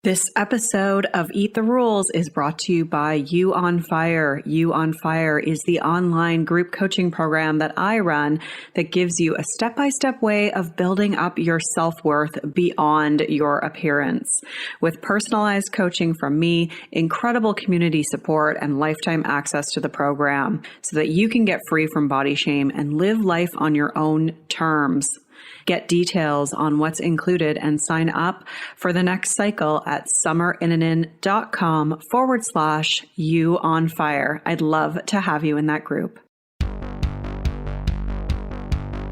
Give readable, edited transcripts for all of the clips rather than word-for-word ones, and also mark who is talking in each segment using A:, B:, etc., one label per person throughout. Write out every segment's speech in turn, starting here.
A: This episode of Eat the Rules is brought to you by You on Fire. You on Fire is the online group coaching program that I run that gives you a step-by-step way of building up your self-worth beyond your appearance. With personalized coaching from me, incredible community support, and lifetime access to the program so that you can get free from body shame and live life on your own terms. Get details on what's included and sign up for the next cycle at summerinanen.com/you on fire. I'd love to have you in that group.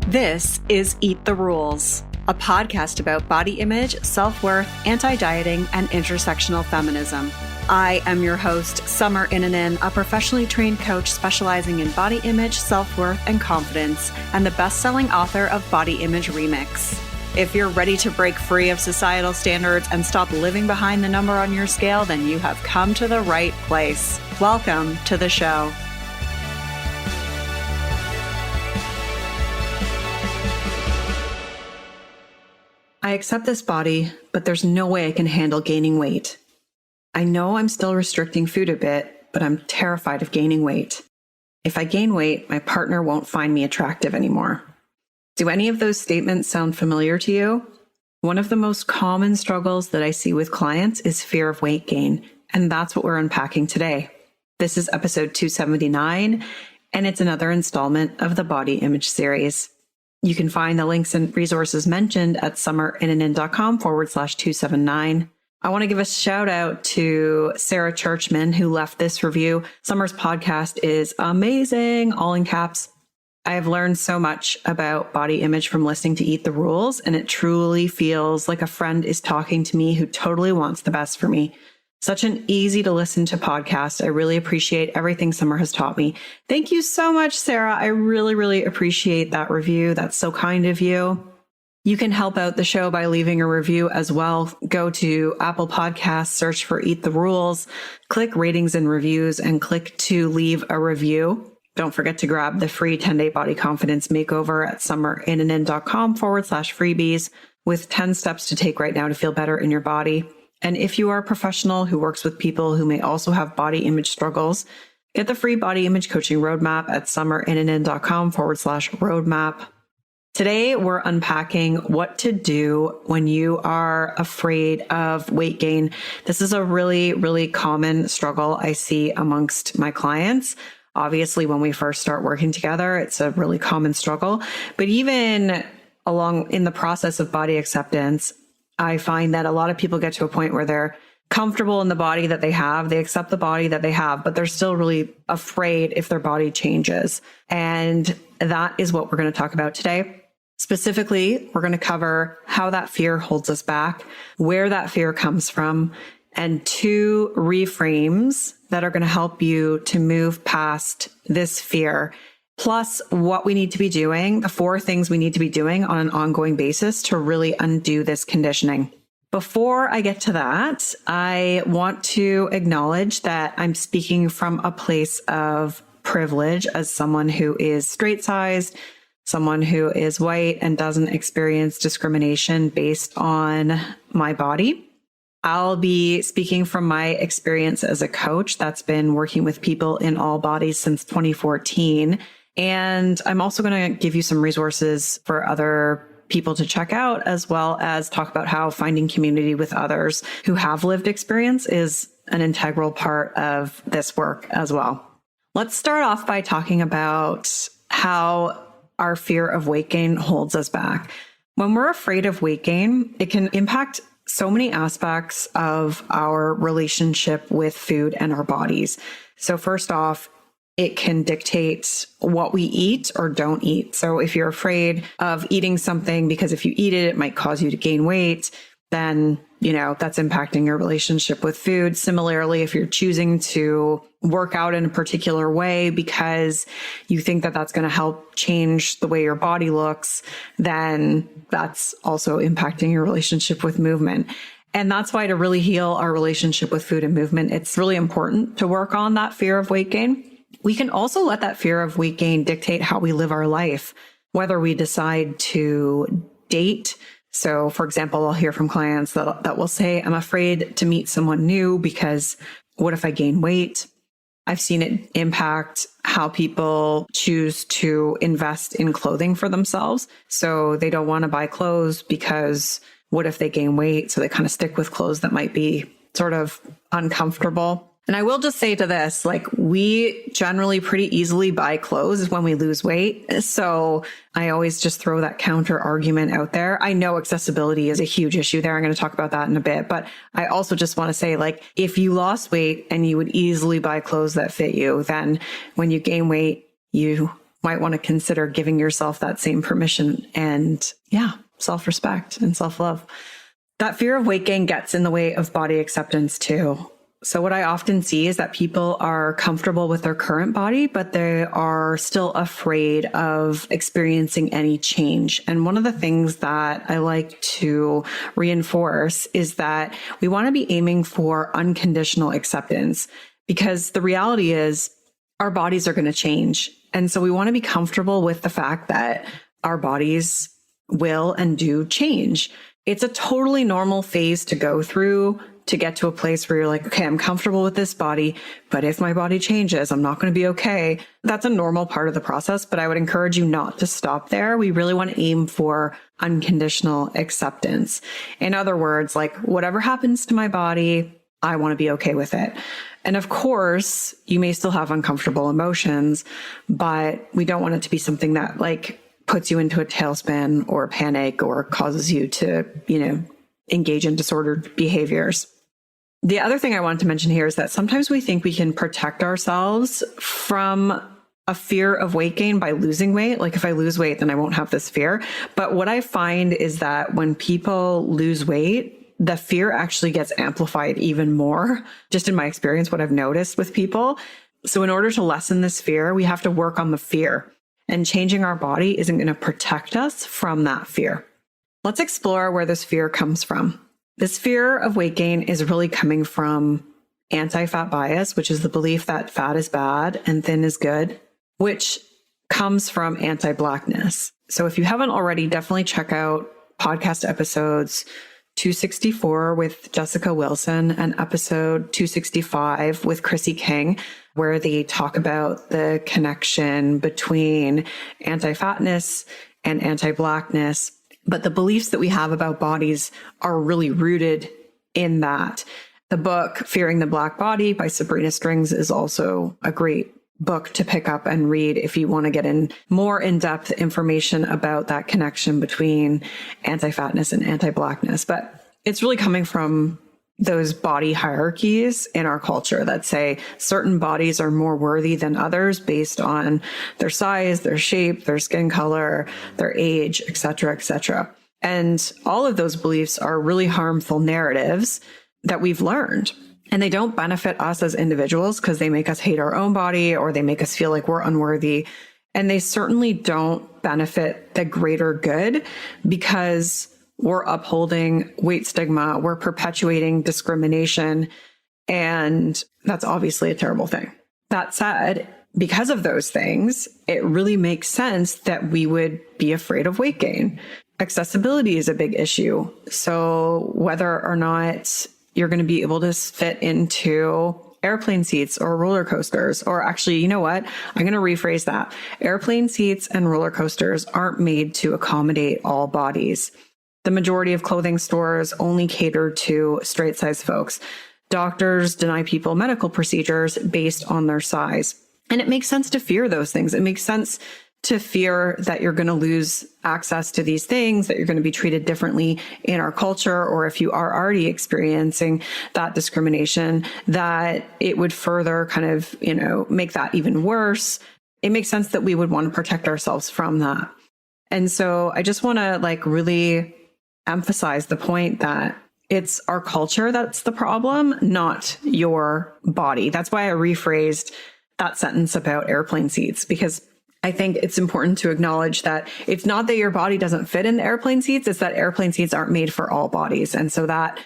A: This is Eat the Rules, a podcast about body image, self-worth, anti-dieting, and intersectional feminism. I am your host, Summer Inanen, a professionally trained coach specializing in body image, self-worth, and confidence, and the best-selling author of Body Image Remix. If you're ready to break free of societal standards and stop living behind the number on your scale, then you have come to the right place. Welcome to the show. I accept this body, but there's no way I can handle gaining weight. I know I'm still restricting food a bit, but I'm terrified of gaining weight. If I gain weight, my partner won't find me attractive anymore. Do any of those statements sound familiar to you? One of the most common struggles that I see with clients is fear of weight gain, and that's what we're unpacking today. This is episode 279, and it's another installment of the Body Image series. You can find the links and resources mentioned at summerinanen.com/279. I want to give a shout out to Sarah Churchman, who left this review. Summer's podcast is amazing, all in caps. I have learned so much about body image from listening to Eat the Rules, and it truly feels like a friend is talking to me who totally wants the best for me. Such an easy to listen to podcast. I really appreciate everything Summer has taught me. Thank you so much, Sarah. I really, really appreciate that review. That's so kind of you. You can help out the show by leaving a review as well. Go to Apple Podcasts, search for Eat the Rules, click ratings and reviews, and click to leave a review. Don't forget to grab the free 10-day Body Confidence Makeover at summerinanen.com/freebies with 10 steps to take right now to feel better in your body. And if you are a professional who works with people who may also have body image struggles, get the free body image coaching roadmap at summerinanen.com/roadmap. Today, we're unpacking what to do when you are afraid of weight gain. This is a really, really common struggle I see amongst my clients. Obviously, when we first start working together, it's a really common struggle. But even along in the process of body acceptance, I find that a lot of people get to a point where they're comfortable in the body that they have. They accept the body that they have, but they're still really afraid if their body changes. And that is what we're going to talk about today. Specifically, we're going to cover how that fear holds us back, where that fear comes from, and 2 reframes that are going to help you to move past this fear, plus what we need to be doing, the 4 things we need to be doing on an ongoing basis to really undo this conditioning. Before I get to that, I want to acknowledge that I'm speaking from a place of privilege as someone who is straight-sized, someone who is white and doesn't experience discrimination based on my body. I'll be speaking from my experience as a coach that's been working with people in all bodies since 2014. And I'm also going to give you some resources for other people to check out, as well as talk about how finding community with others who have lived experience is an integral part of this work as well. Let's start off by talking about how our fear of weight gain holds us back. When we're afraid of weight gain, it can impact so many aspects of our relationship with food and our bodies. So first off, it can dictate what we eat or don't eat. So if you're afraid of eating something because if you eat it, it might cause you to gain weight, then, that's impacting your relationship with food. Similarly, if you're choosing to work out in a particular way because you think that that's going to help change the way your body looks, then that's also impacting your relationship with movement. And that's why to really heal our relationship with food and movement, it's really important to work on that fear of weight gain. We can also let that fear of weight gain dictate how we live our life, whether we decide to date So for example, I'll hear from clients that will say, I'm afraid to meet someone new because what if I gain weight? I've seen it impact how people choose to invest in clothing for themselves. So they don't want to buy clothes because what if they gain weight? So they kind of stick with clothes that might be sort of uncomfortable. And I will just say to this, like, we generally pretty easily buy clothes when we lose weight. So I always just throw that counter argument out there. I know accessibility is a huge issue there. I'm going to talk about that in a bit. But I also just want to say, like, if you lost weight and you would easily buy clothes that fit you, then when you gain weight, you might want to consider giving yourself that same permission and self-respect and self-love. That fear of weight gain gets in the way of body acceptance too. So what I often see is that people are comfortable with their current body, but they are still afraid of experiencing any change. And one of the things that I like to reinforce is that we want to be aiming for unconditional acceptance, because the reality is our bodies are going to change. And so we want to be comfortable with the fact that our bodies will and do change. It's a totally normal phase to go through to get to a place where you're like, okay, I'm comfortable with this body, but if my body changes, I'm not going to be okay. That's a normal part of the process, but I would encourage you not to stop there. We really want to aim for unconditional acceptance. In other words, like, whatever happens to my body, I want to be okay with it. And of course, you may still have uncomfortable emotions, but we don't want it to be something that like puts you into a tailspin or panic or causes you to, engage in disordered behaviors. The other thing I wanted to mention here is that sometimes we think we can protect ourselves from a fear of weight gain by losing weight. Like, if I lose weight, then I won't have this fear. But what I find is that when people lose weight, the fear actually gets amplified even more. Just in my experience, what I've noticed with people. So in order to lessen this fear, we have to work on the fear. And changing our body isn't going to protect us from that fear. Let's explore where this fear comes from. This fear of weight gain is really coming from anti-fat bias, which is the belief that fat is bad and thin is good, which comes from anti-Blackness. So if you haven't already, definitely check out podcast episodes 264 with Jessica Wilson and episode 265 with Chrissy King, where they talk about the connection between anti-fatness and anti-Blackness. But the beliefs that we have about bodies are really rooted in that. The book, Fearing the Black Body by Sabrina Strings, is also a great book to pick up and read if you want to get in more in-depth information about that connection between anti-fatness and anti-Blackness. But it's really coming from those body hierarchies in our culture that say certain bodies are more worthy than others based on their size, their shape, their skin color, their age, et cetera, et cetera. And all of those beliefs are really harmful narratives that we've learned. And they don't benefit us as individuals because they make us hate our own body or they make us feel like we're unworthy. And they certainly don't benefit the greater good because we're upholding weight stigma, we're perpetuating discrimination, and that's obviously a terrible thing. That said, because of those things, it really makes sense that we would be afraid of weight gain. Accessibility is a big issue. So whether or not you're going to be able to fit into airplane seats or roller coasters, or actually, you know what? I'm going to rephrase that. Airplane seats and roller coasters aren't made to accommodate all bodies. The majority of clothing stores only cater to straight size folks. Doctors deny people medical procedures based on their size. And it makes sense to fear those things. It makes sense to fear that you're going to lose access to these things, that you're going to be treated differently in our culture, or if you are already experiencing that discrimination, that it would further kind of, make that even worse. It makes sense that we would want to protect ourselves from that. And so I just want to really emphasize the point that it's our culture that's the problem, not your body. That's why I rephrased that sentence about airplane seats, because I think it's important to acknowledge that it's not that your body doesn't fit in the airplane seats, it's that airplane seats aren't made for all bodies. And so that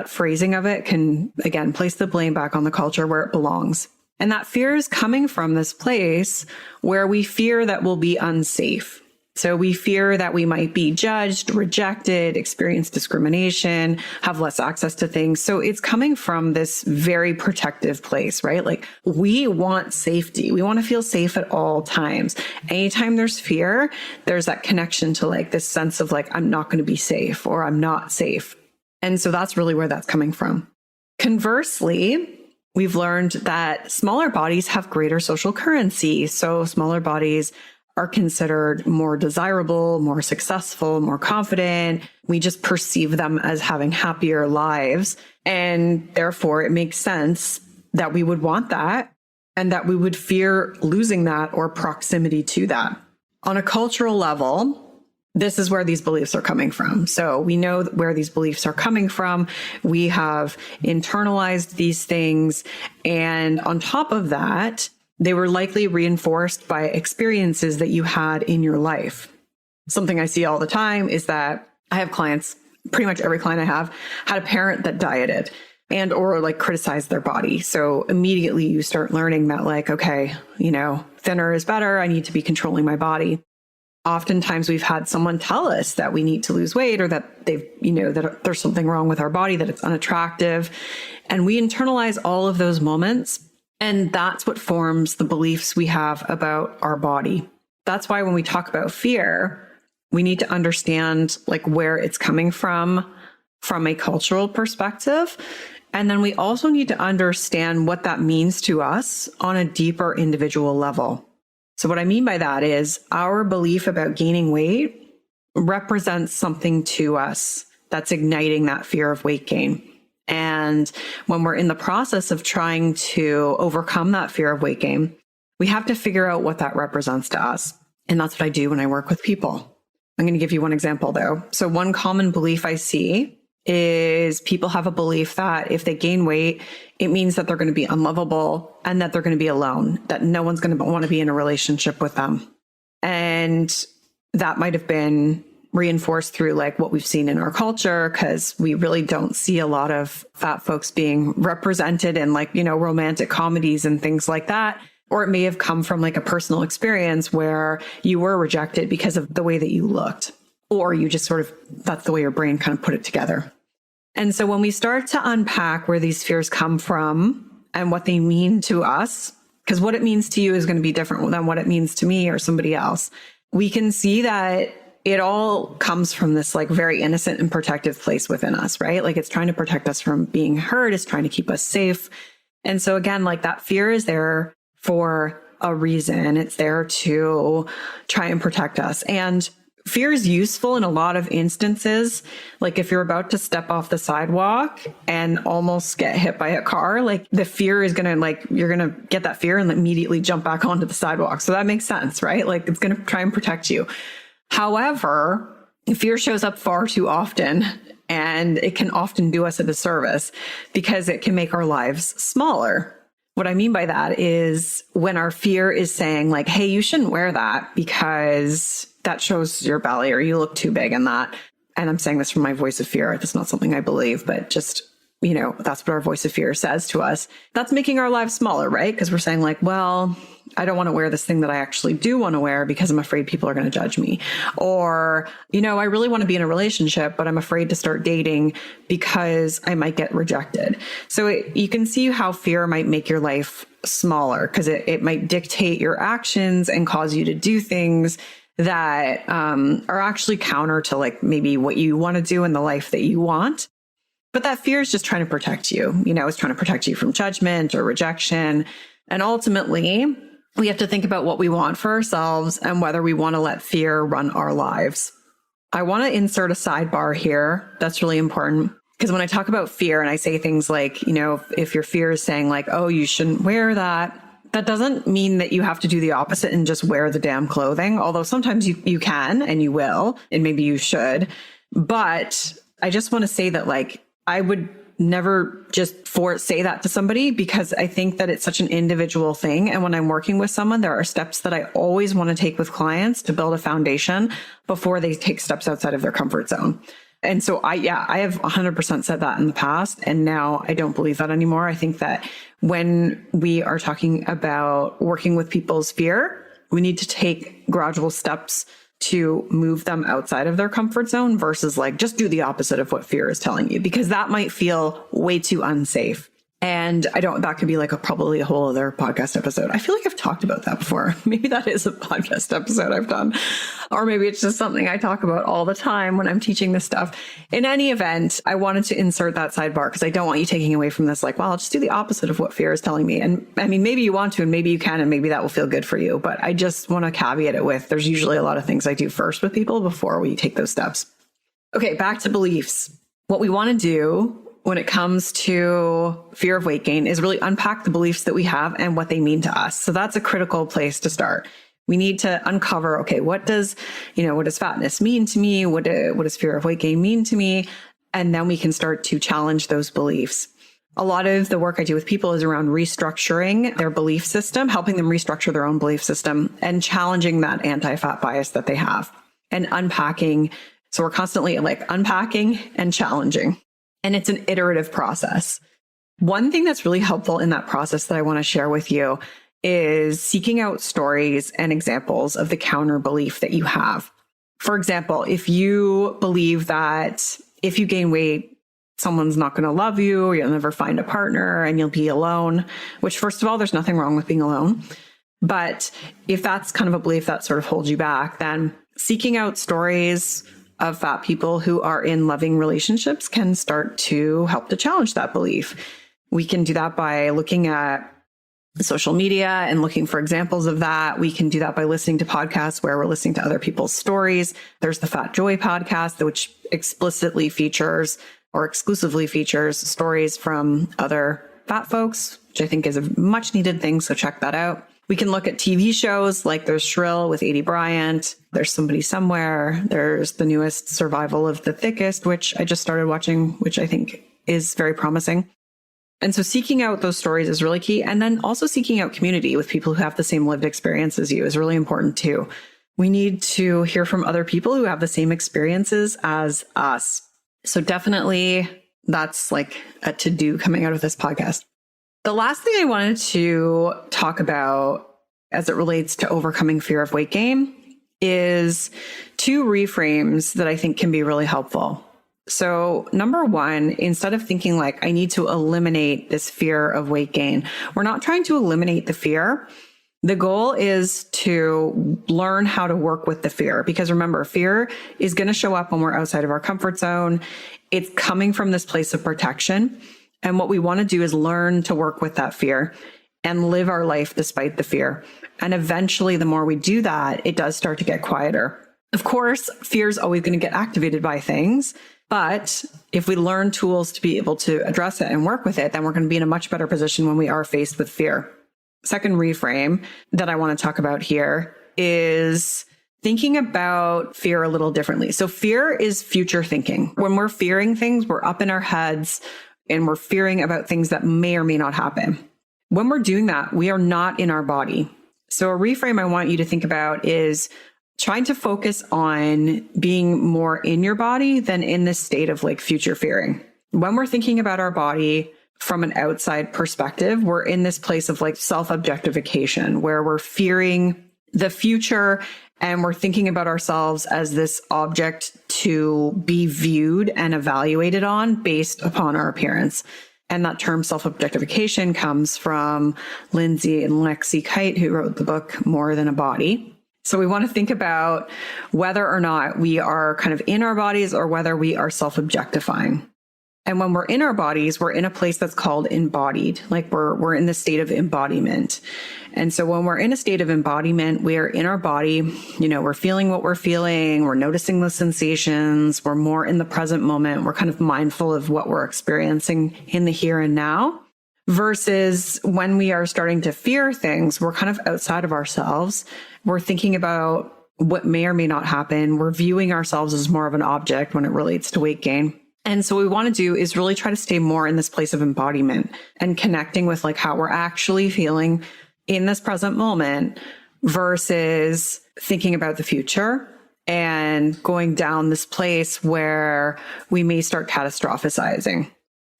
A: phrasing of it can, again, place the blame back on the culture where it belongs. And that fear is coming from this place where we fear that we'll be unsafe. So we fear that we might be judged, rejected, experience discrimination, have less access to things. So it's coming from this very protective place, right? Like we want safety. We want to feel safe at all times. Anytime there's fear, there's that connection to like this sense of like, I'm not going to be safe or I'm not safe. And so that's really where that's coming from. Conversely, we've learned that smaller bodies have greater social currency. So smaller bodies are considered more desirable, more successful, more confident. We just perceive them as having happier lives. And therefore, it makes sense that we would want that and that we would fear losing that or proximity to that. On a cultural level, this is where these beliefs are coming from. So we know where these beliefs are coming from. We have internalized these things. And on top of that, they were likely reinforced by experiences that you had in your life. Something I see all the time is that I have clients, pretty much every client I have, had a parent that dieted and or like criticized their body. So immediately you start learning that like, okay, thinner is better. I need to be controlling my body. Oftentimes we've had someone tell us that we need to lose weight or that that there's something wrong with our body, that it's unattractive. And we internalize all of those moments. And that's what forms the beliefs we have about our body. That's why when we talk about fear, we need to understand like where it's coming from a cultural perspective. And then we also need to understand what that means to us on a deeper individual level. So what I mean by that is our belief about gaining weight represents something to us that's igniting that fear of weight gain. And when we're in the process of trying to overcome that fear of weight gain, we have to figure out what that represents to us. And that's what I do when I work with people. I'm going to give you one example though. So one common belief I see is people have a belief that if they gain weight, it means that they're going to be unlovable and that they're going to be alone, that no one's going to want to be in a relationship with them. And that might have been reinforced through like what we've seen in our culture, because we really don't see a lot of fat folks being represented in like, romantic comedies and things like that. Or it may have come from like a personal experience where you were rejected because of the way that you looked, or you just sort of, that's the way your brain kind of put it together. And so when we start to unpack where these fears come from and what they mean to us, because what it means to you is going to be different than what it means to me or somebody else, we can see that it all comes from this like very innocent and protective place within us, right? Like it's trying to protect us from being hurt. It's trying to keep us safe. And so again, like that fear is there for a reason. It's there to try and protect us. And fear is useful in a lot of instances. Like if you're about to step off the sidewalk and almost get hit by a car, like the fear is going to like, you're going to get that fear and immediately jump back onto the sidewalk. So that makes sense, right? Like it's going to try and protect you. However, fear shows up far too often, and it can often do us a disservice because it can make our lives smaller. What I mean by that is when our fear is saying like, hey, you shouldn't wear that because that shows your belly or you look too big in that. And I'm saying this from my voice of fear. That's not something I believe, but just, that's what our voice of fear says to us. That's making our lives smaller, right? Because we're saying like, well, I don't want to wear this thing that I actually do want to wear because I'm afraid people are going to judge me. Or, I really want to be in a relationship, but I'm afraid to start dating because I might get rejected. So you can see how fear might make your life smaller because it might dictate your actions and cause you to do things that are actually counter to like maybe what you want to do in the life that you want. But that fear is just trying to protect you. It's trying to protect you from judgment or rejection. And ultimately, we have to think about what we want for ourselves and whether we want to let fear run our lives. I want to insert a sidebar here. That's really important. Because when I talk about fear and I say things like, if your fear is saying like, oh, you shouldn't wear that, that doesn't mean that you have to do the opposite and just wear the damn clothing. Although sometimes you can and you will, and maybe you should. But I just want to say that like, I would never just say that to somebody because I think that it's such an individual thing. And when I'm working with someone, there are steps that I always want to take with clients to build a foundation before they take steps outside of their comfort zone. And so I have 100% said that in the past. And now I don't believe that anymore. I think that when we are talking about working with people's fear, we need to take gradual steps to move them outside of their comfort zone versus like just do the opposite of what fear is telling you, because that might feel way too unsafe. And that could be like probably a whole other podcast episode. I feel like I've talked about that before. Maybe that is a podcast episode I've done, or maybe it's just something I talk about all the time when I'm teaching this stuff. In any event, I wanted to insert that sidebar because I don't want you taking away from this like, well, I'll just do the opposite of what fear is telling me. And I mean, maybe you want to, and maybe you can, and maybe that will feel good for you. But I just want to caveat it with, there's usually a lot of things I do first with people before we take those steps. Okay, back to beliefs. What we want to do when it comes to fear of weight gain is really unpack the beliefs that we have and what they mean to us. So that's a critical place to start. We need to uncover, okay, what does fatness mean to me? What does fear of weight gain mean to me? And then we can start to challenge those beliefs. A lot of the work I do with people is around restructuring their belief system, helping them restructure their own belief system and challenging that anti-fat bias that they have and unpacking. So we're constantly like unpacking and challenging. And it's an iterative process. One thing that's really helpful in that process that I want to share with you is seeking out stories and examples of the counter belief that you have. For example, if you believe that if you gain weight, someone's not going to love you, you'll never find a partner, and you'll be alone, which first of all, there's nothing wrong with being alone. But if that's kind of a belief that sort of holds you back, then seeking out stories of fat people who are in loving relationships can start to help to challenge that belief. We can do that by looking at social media and looking for examples of that. We can do that by listening to podcasts where we're listening to other people's stories. There's the Fat Joy podcast, which explicitly features or exclusively features stories from other fat folks, which I think is a much needed thing. So check that out. We can look at TV shows like there's Shrill with Adie Bryant. There's Somebody Somewhere. There's the newest Survival of the Thickest, which I just started watching, which I think is very promising. And so seeking out those stories is really key. And then also seeking out community with people who have the same lived experience as you is really important too. We need to hear from other people who have the same experiences as us. So definitely that's like a to-do coming out of this podcast. The last thing I wanted to talk about as it relates to overcoming fear of weight gain is 2 reframes that I think can be really helpful. So number 1, instead of thinking like I need to eliminate this fear of weight gain, we're not trying to eliminate the fear. The goal is to learn how to work with the fear, because remember, fear is going to show up when we're outside of our comfort zone. It's coming from this place of protection. And what we want to do is learn to work with that fear and live our life despite the fear. And eventually, the more we do that, it does start to get quieter. Of course, fear is always going to get activated by things. But if we learn tools to be able to address it and work with it, then we're going to be in a much better position when we are faced with fear. Second reframe that I want to talk about here is thinking about fear a little differently. So fear is future thinking. When we're fearing things, we're up in our heads and we're fearing about things that may or may not happen. When we're doing that, we are not in our body. So a reframe I want you to think about is trying to focus on being more in your body than in this state of like future fearing. When we're thinking about our body from an outside perspective, we're in this place of like self-objectification where we're fearing the future and we're thinking about ourselves as this object to be viewed and evaluated on based upon our appearance. And that term self-objectification comes from Lindsay and Lexi Kite, who wrote the book More Than a Body. So we want to think about whether or not we are kind of in our bodies or whether we are self-objectifying. And when we're in our bodies, we're in a place that's called embodied, like we're in the state of embodiment. And so when we're in a state of embodiment, we're in our body, we're feeling what we're feeling, we're noticing the sensations, we're more in the present moment, we're kind of mindful of what we're experiencing in the here and now. Versus when we are starting to fear things, we're kind of outside of ourselves. We're thinking about what may or may not happen. We're viewing ourselves as more of an object when it relates to weight gain. And so what we want to do is really try to stay more in this place of embodiment and connecting with like how we're actually feeling in this present moment versus thinking about the future and going down this place where we may start catastrophizing.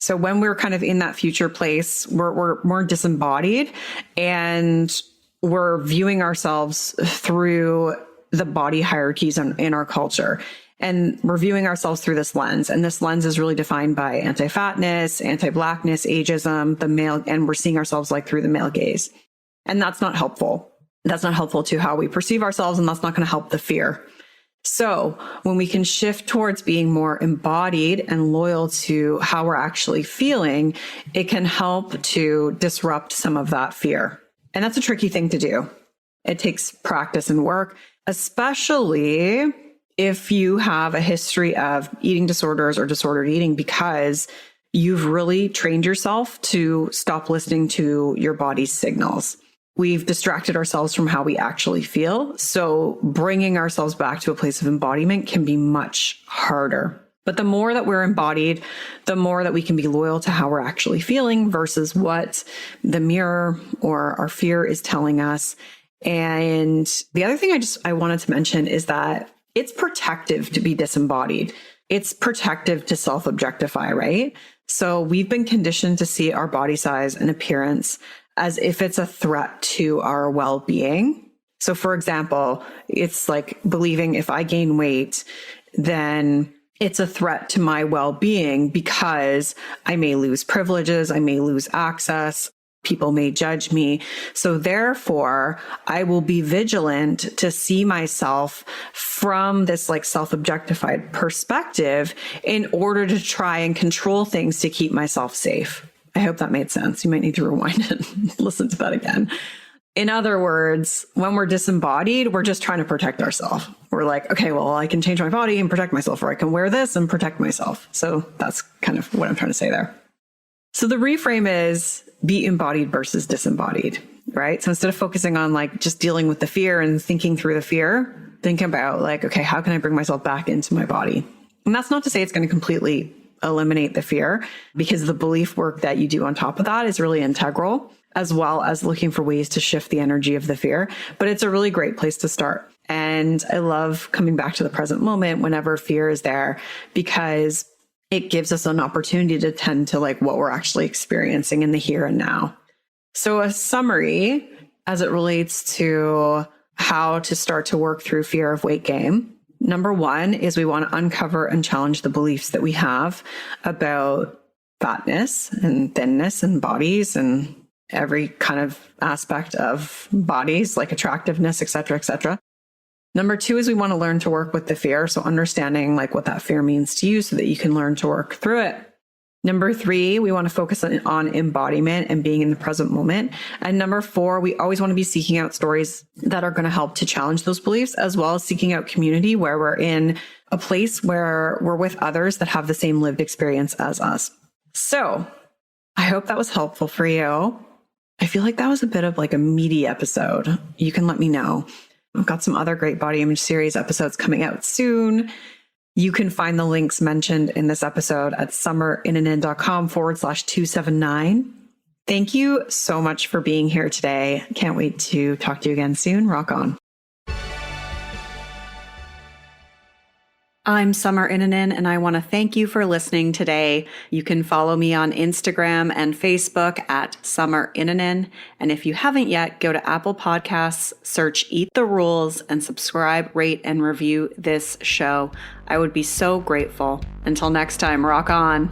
A: So when we're kind of in that future place, we're more disembodied and we're viewing ourselves through the body hierarchies in our culture and reviewing ourselves through this lens. And this lens is really defined by anti-fatness, anti-Blackness, ageism, the male, and we're seeing ourselves like through the male gaze. And that's not helpful. That's not helpful to how we perceive ourselves, and that's not going to help the fear. So when we can shift towards being more embodied and loyal to how we're actually feeling, it can help to disrupt some of that fear. And that's a tricky thing to do. It takes practice and work, especially if you have a history of eating disorders or disordered eating because you've really trained yourself to stop listening to your body's signals. We've distracted ourselves from how we actually feel. So bringing ourselves back to a place of embodiment can be much harder. But the more that we're embodied, the more that we can be loyal to how we're actually feeling versus what the mirror or our fear is telling us. And the other thing I wanted to mention is that it's protective to be disembodied. It's protective to self-objectify, right? So we've been conditioned to see our body size and appearance as if it's a threat to our well-being. So for example, it's like believing if I gain weight, then it's a threat to my well-being because I may lose privileges, I may lose access, people may judge me. So therefore, I will be vigilant to see myself from this like self-objectified perspective in order to try and control things to keep myself safe. I hope that made sense. You might need to rewind and listen to that again. In other words, when we're disembodied, we're just trying to protect ourselves. We're like, okay, well, I can change my body and protect myself, or I can wear this and protect myself. So that's kind of what I'm trying to say there. So the reframe is be embodied versus disembodied, right? So instead of focusing on like just dealing with the fear and thinking through the fear, think about like, okay, how can I bring myself back into my body? And that's not to say it's going to completely eliminate the fear, because the belief work that you do on top of that is really integral, as well as looking for ways to shift the energy of the fear. But it's a really great place to start. And I love coming back to the present moment whenever fear is there, because it gives us an opportunity to tend to like what we're actually experiencing in the here and now. So a summary as it relates to how to start to work through fear of weight gain. Number one is we want to uncover and challenge the beliefs that we have about fatness and thinness and bodies and every kind of aspect of bodies, like attractiveness, et cetera, et cetera. Number two is we want to learn to work with the fear. So understanding like what that fear means to you so that you can learn to work through it. Number three, we want to focus on embodiment and being in the present moment. And number four, we always want to be seeking out stories that are going to help to challenge those beliefs, as well as seeking out community where we're in a place where we're with others that have the same lived experience as us. So I hope that was helpful for you. I feel like that was a bit of like a meaty episode. You can let me know. I've got some other great body image series episodes coming out soon. You can find the links mentioned in this episode at summerinnanen.com/279. Thank you so much for being here today. Can't wait to talk to you again soon. Rock on. I'm Summer Innanen, and I want to thank you for listening today. You can follow me on Instagram and Facebook at Summer Innanen. And if you haven't yet, go to Apple Podcasts, search Eat the Rules, and subscribe, rate, and review this show. I would be so grateful. Until next time, rock on.